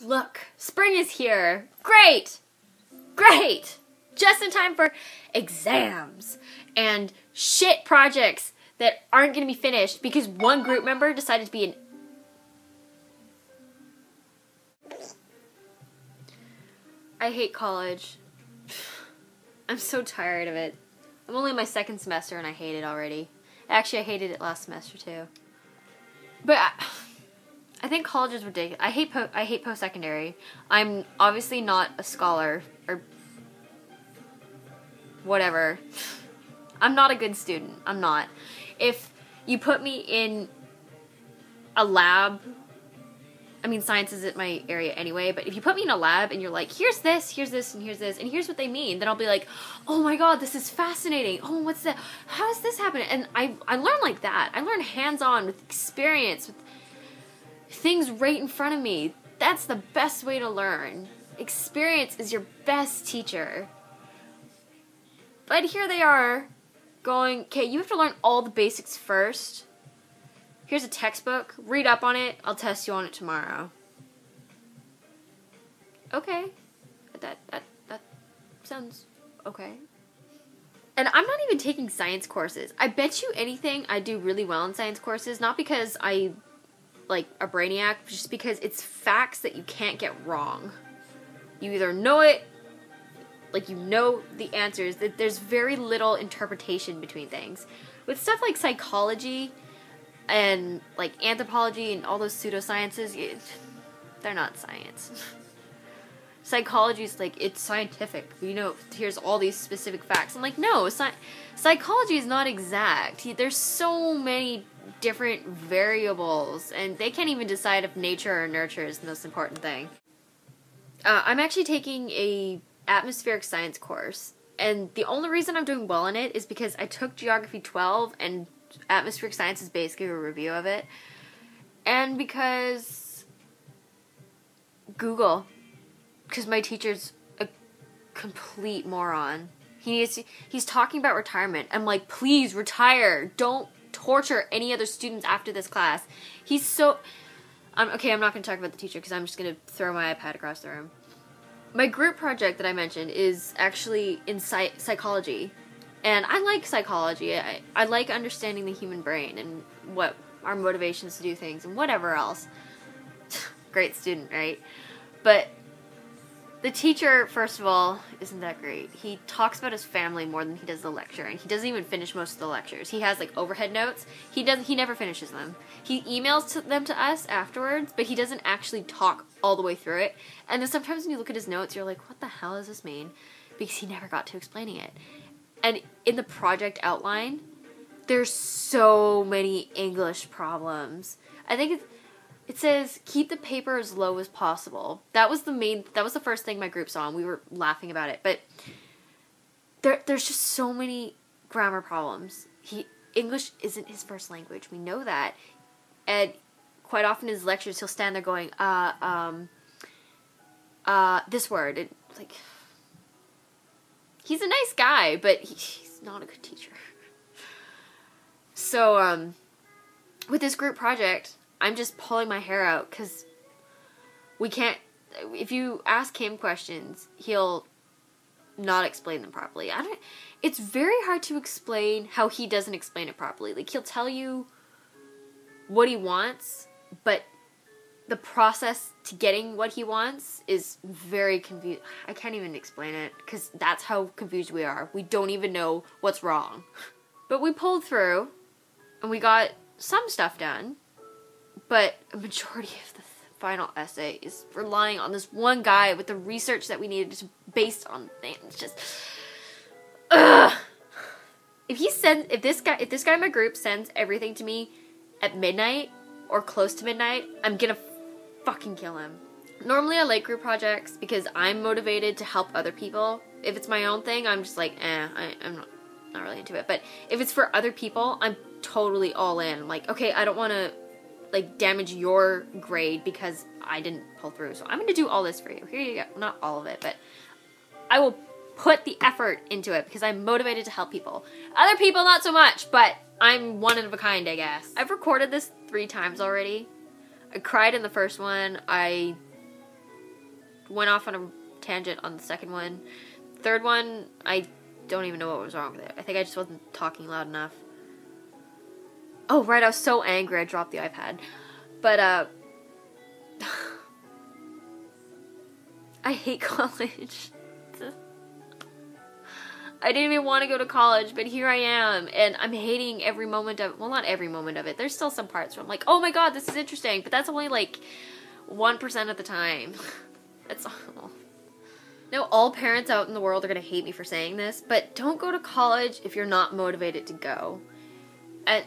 look, spring is here. Great! Great! Just in time for exams and shit projects that aren't going to be finished because one group member decided to be an... I hate college. I'm so tired of it. I'm only in my second semester and I hate it already. Actually, I hated it last semester too. But I think college is ridiculous. I hate post-secondary. I'm obviously not a scholar or whatever. I'm not a good student. I'm not. If you put me in a lab, I mean, science isn't my area anyway, but if you put me in a lab and you're like, here's this, and here's what they mean, then I'll be like, oh my god, this is fascinating. Oh, what's that? How does this happen? And I learn like that. I learn hands-on with experience, with things right in front of me. That's the best way to learn. Experience is your best teacher. But here they are going, okay, you have to learn all the basics first. Here's a textbook. Read up on it. I'll test you on it tomorrow. Okay. That sounds okay. And I'm not even taking science courses. I bet you anything I do really well in science courses, not because I like a brainiac, just because it's facts that you can't get wrong. You either know it, like you know the answers, that there's very little interpretation between things. With stuff like psychology and like anthropology and all those pseudosciences, they're not science. Psychology is like, it's scientific. You know, here's all these specific facts. I'm like, no, psychology is not exact. There's so many different variables, and they can't even decide if nature or nurture is the most important thing. I'm actually taking a atmospheric science course, and the only reason I'm doing well in it is because I took Geography 12, and atmospheric science is basically a review of it, and because Google, because my teacher's a complete moron. He's talking about retirement. I'm like, please retire. Don't torture any other students after this class. He's so... okay, I'm not going to talk about the teacher because I'm just going to throw my iPad across the room. My group project that I mentioned is actually in psychology. And I like psychology. I like understanding the human brain and what our motivations to do things and whatever else. Great student, right? But the teacher, first of all, isn't that great. He talks about his family more than he does the lecture, and he doesn't even finish most of the lectures. He has like overhead notes. He never finishes them. He emails them to us afterwards, but he doesn't actually talk all the way through it. And then sometimes when you look at his notes, you're like, what the hell does this mean? Because he never got to explaining it. And in the project outline, there's so many English problems. I think it says, keep the paper as low as possible. That was the first thing my group saw, and we were laughing about it. But there's just so many grammar problems. English isn't his first language. We know that. And quite often in his lectures, he'll stand there going, this word. And, like, he's a nice guy, but he's not a good teacher. So, with this group project, I'm just pulling my hair out because we can't, if you ask him questions, he'll not explain them properly. It's very hard to explain how he doesn't explain it properly. Like, he'll tell you what he wants, but the process to getting what he wants is very confused. I can't even explain it because that's how confused we are. We don't even know what's wrong. But we pulled through and we got some stuff done. But a majority of the final essay is relying on this one guy with the research that we needed just based on things. It's just, ugh. If this guy in my group sends everything to me at midnight or close to midnight, I'm gonna fucking kill him. Normally I like group projects because I'm motivated to help other people. If it's my own thing, I'm just like, I'm not really into it. But if it's for other people, I'm totally all in. I'm like, okay, I don't want to like damage your grade because I didn't pull through. So I'm going to do all this for you. Here you go. Not all of it, but I will put the effort into it because I'm motivated to help people. Other people, not so much, but I'm one of a kind, I guess. I've recorded this 3 times already. I cried in the first one. I went off on a tangent on the second one. Third one, I don't even know what was wrong with it. I think I just wasn't talking loud enough. Oh, right, I was so angry I dropped the iPad. But, I hate college. I didn't even want to go to college, but here I am, and I'm hating every moment of it. Well, not every moment of it. There's still some parts where I'm like, oh my god, this is interesting, but that's only like 1% of the time. That's all. Now, all parents out in the world are going to hate me for saying this, but don't go to college if you're not motivated to go. And,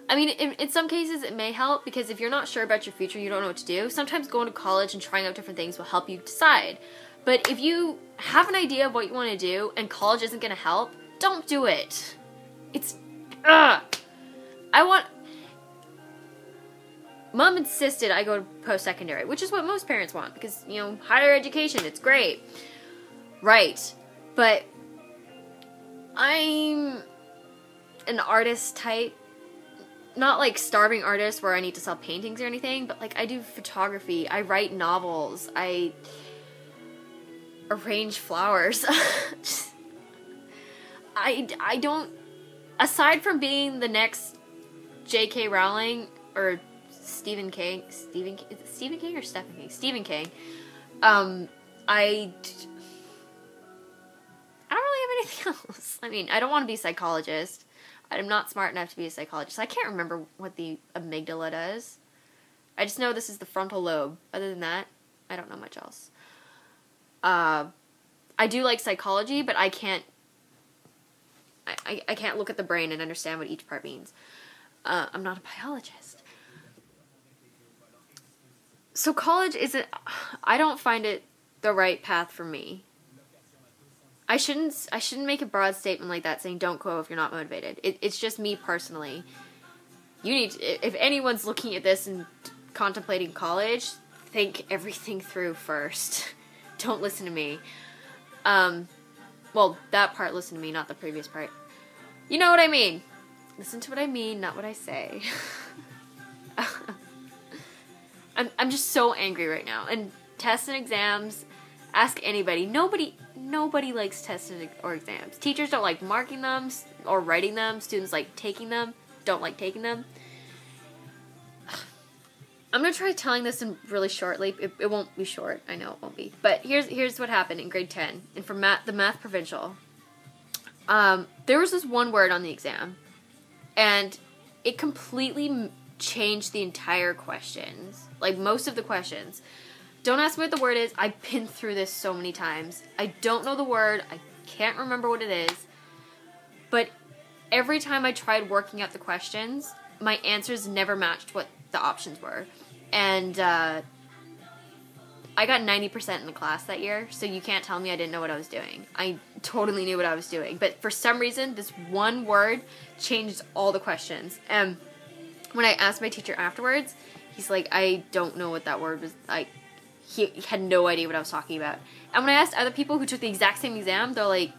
I mean, in some cases it may help, because if you're not sure about your future, you don't know what to do, sometimes going to college and trying out different things will help you decide. But if you have an idea of what you want to do and college isn't going to help, don't do it. It's, Mom insisted I go to post-secondary, which is what most parents want, because, you know, higher education, it's great. Right. But I'm an artist type. Not like starving artist where I need to sell paintings or anything, but like I do photography, I write novels, I arrange flowers. I don't, aside from being the next J.K. Rowling or Stephen King, is it Stephen King or Stephen King? Stephen King. I don't really have anything else. I mean, I don't want to be a psychologist. I'm not smart enough to be a psychologist. I can't remember what the amygdala does. I just know this is the frontal lobe. Other than that, I don't know much else. I do like psychology, but I can't look at the brain and understand what each part means. I'm not a biologist. So college isn't, I don't find it the right path for me. I shouldn't make a broad statement like that saying don't go if you're not motivated. It's just me personally. You need to, if anyone's looking at this and contemplating college, think everything through first. Don't listen to me. Well, that part, listen to me, not the previous part. You know what I mean. Listen to what I mean, not what I say. I'm just so angry right now. And tests and exams, ask anybody. Nobody likes tests or exams. Teachers don't like marking them or writing them. Students like taking them, don't like taking them. I'm going to try telling this in really shortly. It won't be short. I know it won't be. But here's what happened in grade 10. And for the math provincial, there was this one word on the exam. And it completely changed the entire questions. Like, most of the questions. Don't ask me what the word is. I've been through this so many times. I don't know the word. I can't remember what it is. But every time I tried working out the questions, my answers never matched what the options were. And I got 90% in the class that year, so you can't tell me I didn't know what I was doing. I totally knew what I was doing. But for some reason, this one word changed all the questions. And when I asked my teacher afterwards, he's like, I don't know what that word was. Like, he had no idea what I was talking about. And when I asked other people who took the exact same exam, they're like,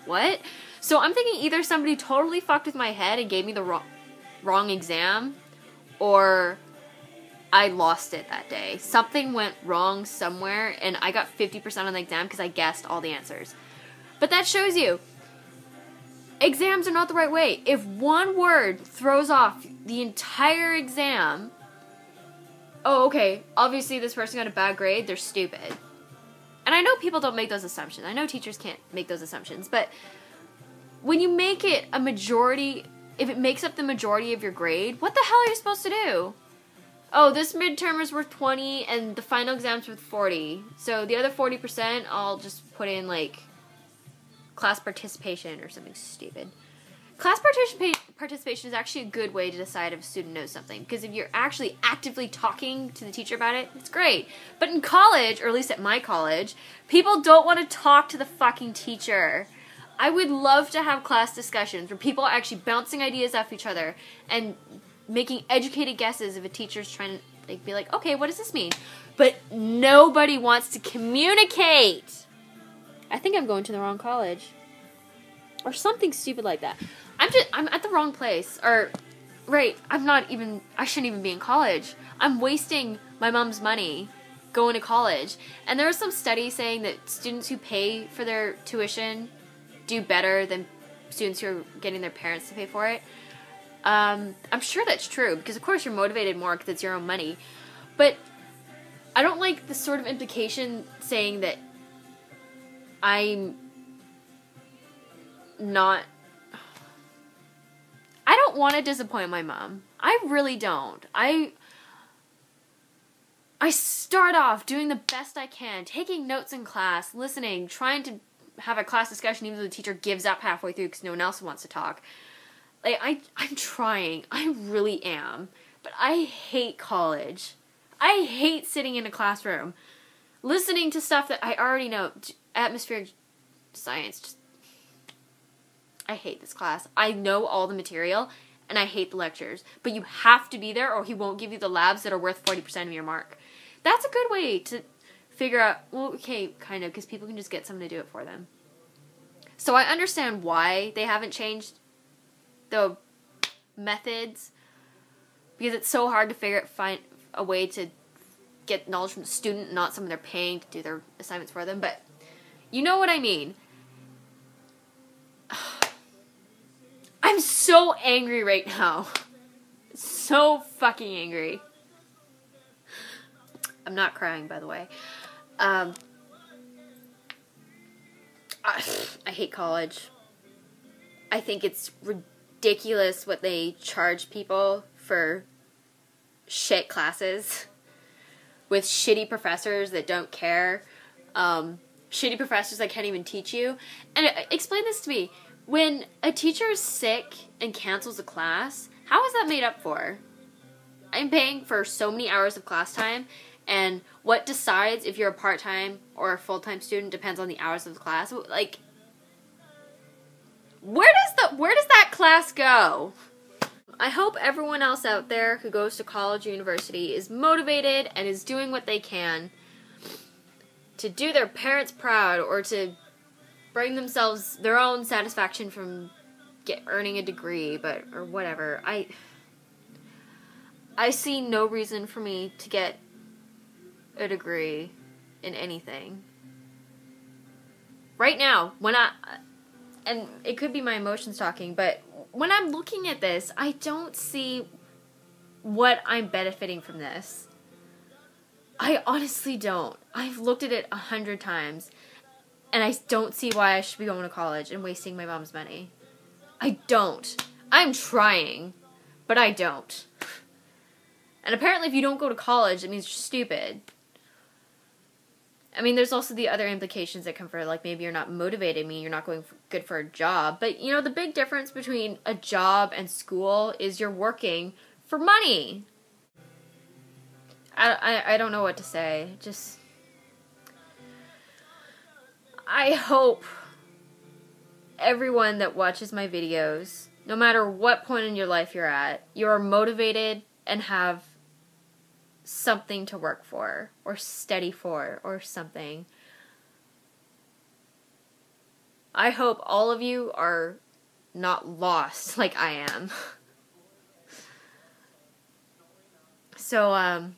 what? So I'm thinking either somebody totally fucked with my head and gave me the wrong exam, or I lost it that day. Something went wrong somewhere, and I got 50% on the exam because I guessed all the answers. But that shows you, exams are not the right way. If one word throws off the entire exam, oh, okay, obviously this person got a bad grade, they're stupid. And I know people don't make those assumptions. I know teachers can't make those assumptions. But when you make it a majority, if it makes up the majority of your grade, what the hell are you supposed to do? Oh, this midterm is worth 20 and the final exam's worth 40. So the other 40%, I'll just put in, like, class participation or something stupid. Class participation is actually a good way to decide if a student knows something, because if you're actually actively talking to the teacher about it, it's great. But in college, or at least at my college, people don't want to talk to the fucking teacher. I would love to have class discussions where people are actually bouncing ideas off each other and making educated guesses if a teacher's trying to, like, be like, okay, what does this mean? But nobody wants to communicate. I think I'm going to the wrong college. Or something stupid like that. I'm at the wrong place. Or, right, I shouldn't even be in college. I'm wasting my mom's money going to college. And there was some study saying that students who pay for their tuition do better than students who are getting their parents to pay for it. I'm sure that's true, because of course you're motivated more because it's your own money. But I don't like the sort of implication saying that I'm not... I don't want to disappoint my mom. I really don't. I start off doing the best I can, taking notes in class, listening, trying to have a class discussion even though the teacher gives up halfway through because no one else wants to talk. Like, I'm trying. I really am. But I hate college. I hate sitting in a classroom, listening to stuff that I already know. Atmospheric science. Just, I hate this class. I know all the material, and I hate the lectures. But you have to be there, or he won't give you the labs that are worth 40% of your mark. That's a good way to figure out, well, okay, kind of, because people can just get someone to do it for them. So I understand why they haven't changed the methods, because it's so hard to find a way to get knowledge from the student, not someone they're paying to do their assignments for them. But you know what I mean. I'm so angry right now. So fucking angry. I'm not crying, by the way. I hate college. I think it's ridiculous what they charge people for shit classes with shitty professors that don't care. Shitty professors that can't even teach you. And explain this to me. When a teacher is sick and cancels a class, how is that made up for? I'm paying for so many hours of class time, and what decides if you're a part-time or a full-time student depends on the hours of the class. Like, where does that class go? I hope everyone else out there who goes to college or university is motivated and is doing what they can to do their parents proud, or to bring themselves their own satisfaction from earning a degree, or whatever. I see no reason for me to get a degree in anything. Right now, and it could be my emotions talking, but when I'm looking at this, I don't see what I'm benefiting from this. I honestly don't. I've looked at it 100 times, and I don't see why I should be going to college and wasting my mom's money. I don't. I'm trying, but I don't. And apparently if you don't go to college, it means you're stupid. I mean, there's also the other implications that come for, like, maybe you're not motivated, you're not going good for a job. But, you know, the big difference between a job and school is you're working for money. I don't know what to say. Just, I hope everyone that watches my videos, no matter what point in your life you're at, you're motivated and have something to work for, or study for, or something. I hope all of you are not lost like I am. So,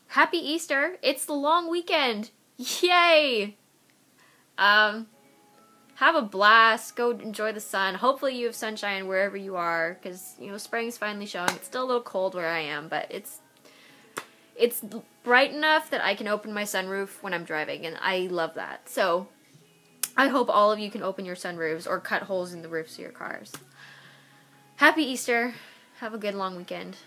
happy Easter. It's the long weekend. Yay! Have a blast. Go enjoy the sun. Hopefully you have sunshine wherever you are, because, you know, spring's finally showing. It's still a little cold where I am, but it's bright enough that I can open my sunroof when I'm driving, and I love that. So, I hope all of you can open your sunroofs or cut holes in the roofs of your cars. Happy Easter. Have a good long weekend.